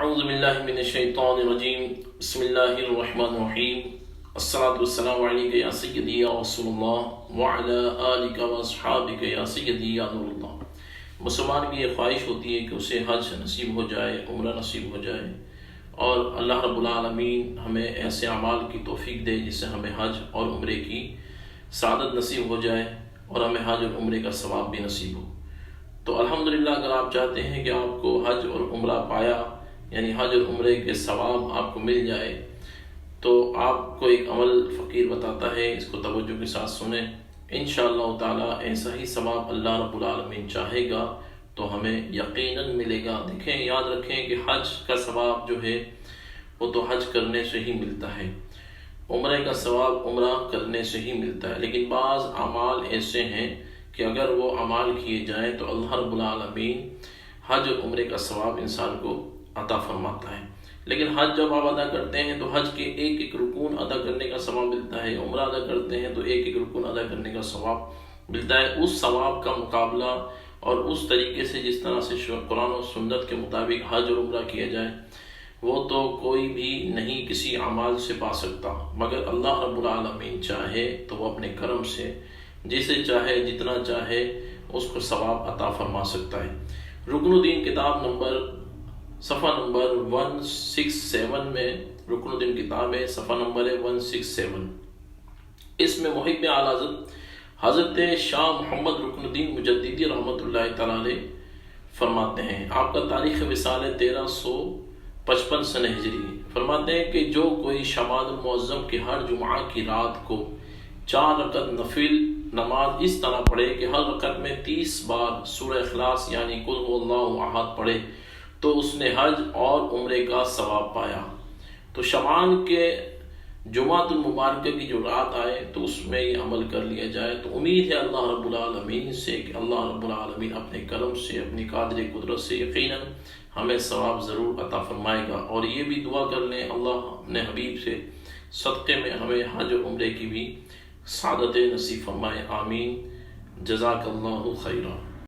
اعوذ باللہ من الشیطان الرجیم بسم اللہ الرحمن الرحیم الصلاۃ والسلام علیک یا سیدی یا رسول اللہ وعلی آلک واصحابک یا سیدی یا نور اللہ۔ مسلمان کی یہ خواہش ہوتی ہے کہ اسے حج نصیب ہو جائے، عمرہ نصیب ہو جائے، اور اللہ رب العالمین ہمیں ایسے اعمال کی توفیق دے جس سے ہمیں حج اور عمرے کی سعادت نصیب ہو جائے اور ہمیں حج اور عمرے کا ثواب بھی نصیب ہو۔ تو الحمدللہ اگر آپ چاہتے ہیں کہ آپ کو حج اور عمرہ پایا، یعنی حج اور عمرے کے ثواب آپ کو مل جائے، تو آپ کو ایک عمل فقیر بتاتا ہے، اس کو توجہ کے ساتھ سنیں۔ انشاءاللہ تعالی ایسا ہی ثواب اللہ رب العالمین چاہے گا تو ہمیں یقیناً ملے گا۔ دیکھیں، یاد رکھیں کہ حج کا ثواب جو ہے وہ تو حج کرنے سے ہی ملتا ہے، عمرے کا ثواب عمرہ کرنے سے ہی ملتا ہے، لیکن بعض اعمال ایسے ہیں کہ اگر وہ اعمال کیے جائیں تو اللہ رب العالمین حج اور عمرے کا ثواب انسان کو عطا فرماتا ہے۔ لیکن حج جب آپ ادا کرتے ہیں تو حج کے ایک ایک رکن ادا کرنے کا ثواب ملتا ہے، عمرہ ادا کرتے ہیں تو ایک ایک رکن ادا کرنے کا ثواب ملتا ہے۔ اس ثواب کا مقابلہ اور اس طریقے سے جس طرح سے قرآن و سنت کے مطابق حج اور عمرہ کیا جائے وہ تو کوئی بھی نہیں کسی اعمال سے پا سکتا، مگر اللہ رب العالمین چاہے تو وہ اپنے کرم سے جسے چاہے جتنا چاہے اس کو ثواب عطا فرما سکتا ہے۔ رکن الدین کتاب صفحہ نمبر 167 میں، رکن الدین کتاب ہے، صفحہ نمبر ہے 167۔ اس میں محب اعلی حضرت شاہ محمد رکن الدین مجددی رحمۃ اللہ تعالی علیہ فرماتے ہیں، آپ کا تاریخ وصال 1355 سنہ ہجری، فرماتے ہیں کہ جو کوئی شمال المعظم کے ہر جمعہ کی رات کو 4 رکعت نفل نماز اس طرح پڑھے کہ ہر رکعت میں 30 بار سورہ اخلاص یعنی قل هو اللہ احد پڑھے تو اس نے حج اور عمرے کا ثواب پایا۔ تو شعبان کے جمعۃ المبارکہ کی جو رات آئے تو اس میں یہ عمل کر لیا جائے، تو امید ہے اللہ رب العالمین سے کہ اللہ رب العالمین اپنے کرم سے، اپنی قادر قدرت سے یقیناً ہمیں ثواب ضرور عطا فرمائے گا۔ اور یہ بھی دعا کر لیں اللہ اپنے حبیب سے صدقے میں ہمیں حج اور عمرے کی بھی سعادت نصیب فرمائے، آمین۔ جزاک اللہ خیرہ۔